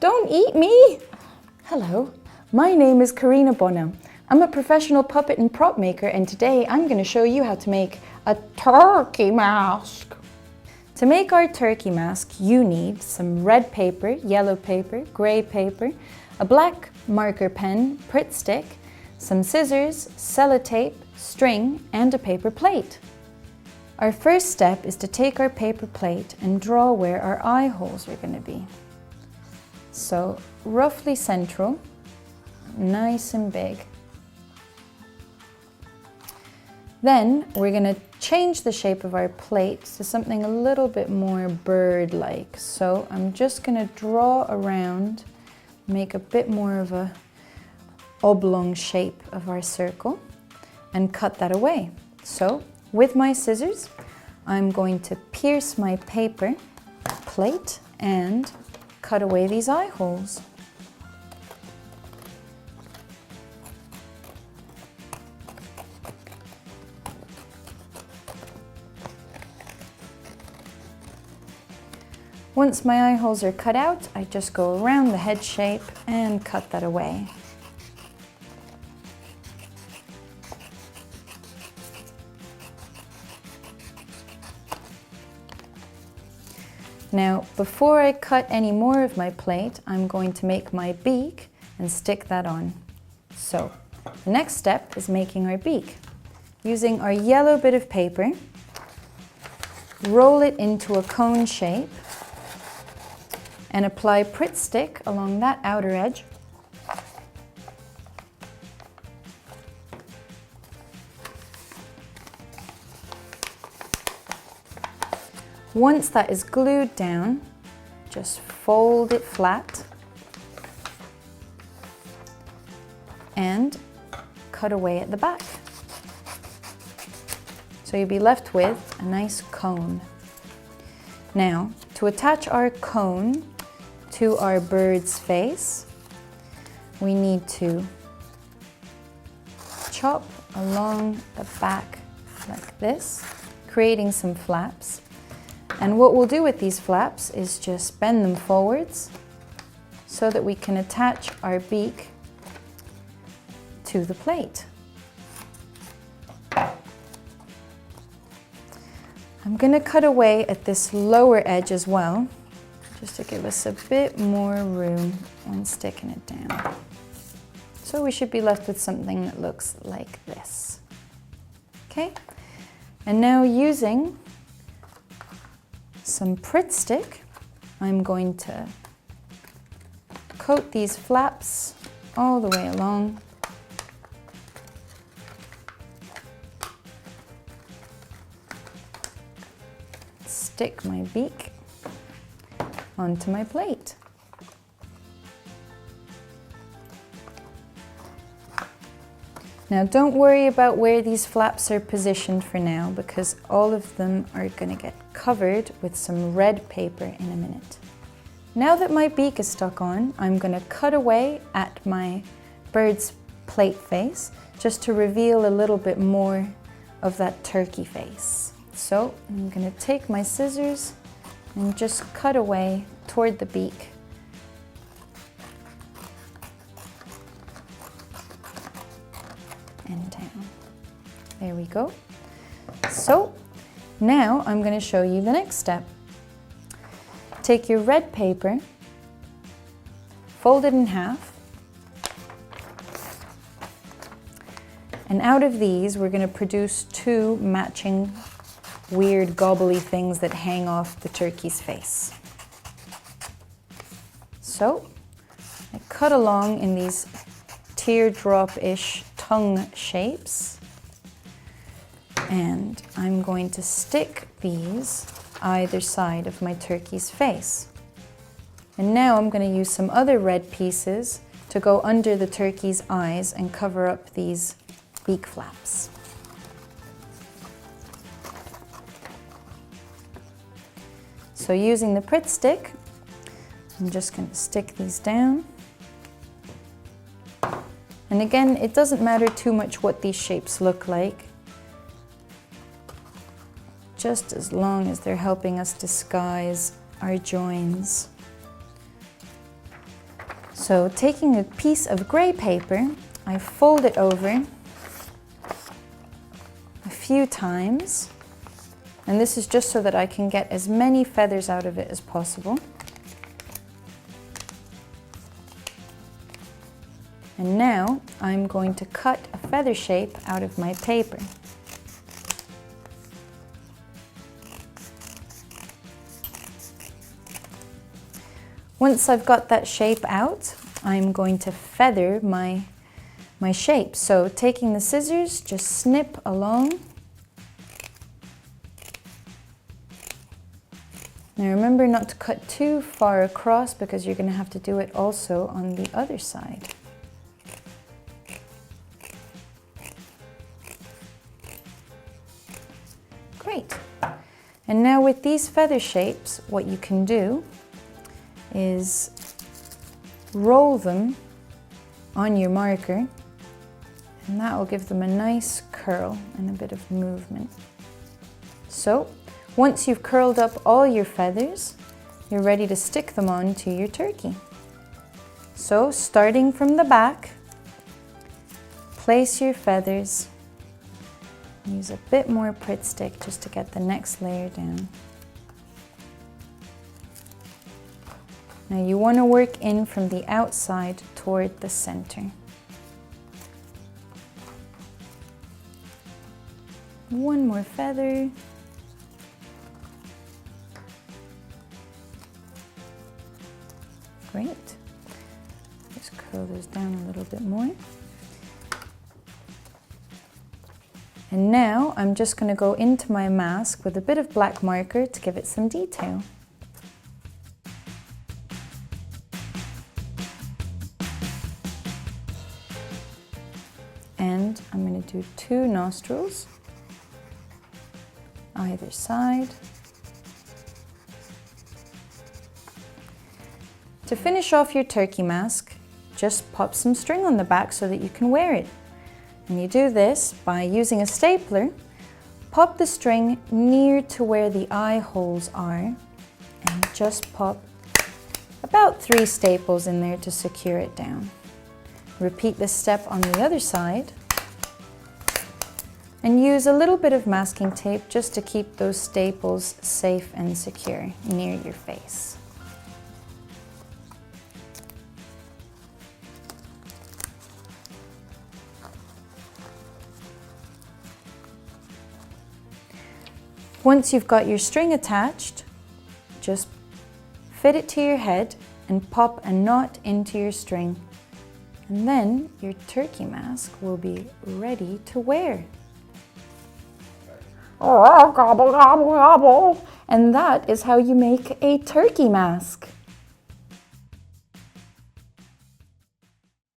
don't eat me! Hello, my name is Karina Bonham. I'm a professional puppet and prop maker, and today I'm going to show you how to make a turkey mask. To make our turkey mask, you need some red paper, yellow paper, grey paper, a black marker pen, Pritt stick, some scissors, sellotape, string, and a paper plate. Our first step is to take our paper plate and draw where our eye holes are going to be. So, roughly central, nice and big. Then we're going to change the shape of our plate to something a little bit more bird-like. So I'm just going to draw around, make a bit more of a oblong shape of our circle and cut that away. So with my scissors, I'm going to pierce my paper plate and cut away these eye holes. Once my eye holes are cut out, I just go around the head shape and cut that away. Now, before I cut any more of my plate, I'm going to make my beak and stick that on. So, the next step is making our beak. Using our yellow bit of paper, roll it into a cone shape, and apply Pritt stick along that outer edge. Once that is glued down, just fold it flat and cut away at the back. So you'll be left with a nice cone. Now, to attach our cone to our bird's face, we need to chop along the back like this, creating some flaps. And what we'll do with these flaps is just bend them forwards so that we can attach our beak to the plate. I'm going to cut away at this lower edge as well, just to give us a bit more room when sticking it down. So we should be left with something that looks like this. Okay? And now using some Pritt stick, I'm going to coat these flaps all the way along. Stick my beak onto my plate. Now don't worry about where these flaps are positioned for now, because all of them are going to get covered with some red paper in a minute. Now that my beak is stuck on, I'm going to cut away at my bird's plate face just to reveal a little bit more of that turkey face. So I'm going to take my scissors and just cut away toward the beak. And down. There we go. So now I'm going to show you the next step. Take your red paper, fold it in half, and out of these we're going to produce two matching weird gobbly things that hang off the turkey's face. So I cut along in these teardrop-ish tongue shapes, and I'm going to stick these either side of my turkey's face. And now I'm going to use some other red pieces to go under the turkey's eyes and cover up these beak flaps. So using the Pritt stick, I'm just going to stick these down. And again, it doesn't matter too much what these shapes look like, just as long as they're helping us disguise our joins. So taking a piece of gray paper, I fold it over a few times, and this is just so that I can get as many feathers out of it as possible. And now I'm going to cut a feather shape out of my paper. Once I've got that shape out, I'm going to feather my shape. So taking the scissors, just snip along. Now remember not to cut too far across because you're going to have to do it also on the other side. Great. And now with these feather shapes, what you can do is roll them on your marker, and that will give them a nice curl and a bit of movement. So once you've curled up all your feathers, you're ready to stick them on to your turkey. So starting from the back, place your feathers. Use a bit more Pritt stick just to get the next layer down. Now you want to work in from the outside toward the center. One more feather. Great. Just curl those down a little bit more. And now I'm just going to go into my mask with a bit of black marker to give it some detail. And I'm going to do 2 nostrils either side. To finish off your turkey mask, just pop some string on the back so that you can wear it. And you do this by using a stapler. Pop the string near to where the eye holes are and just pop about 3 staples in there to secure it down. Repeat this step on the other side and use a little bit of masking tape just to keep those staples safe and secure near your face. Once you've got your string attached, just fit it to your head and pop a knot into your string. And then your turkey mask will be ready to wear. Oh, gobble, gobble, gobble. And that is how you make a turkey mask.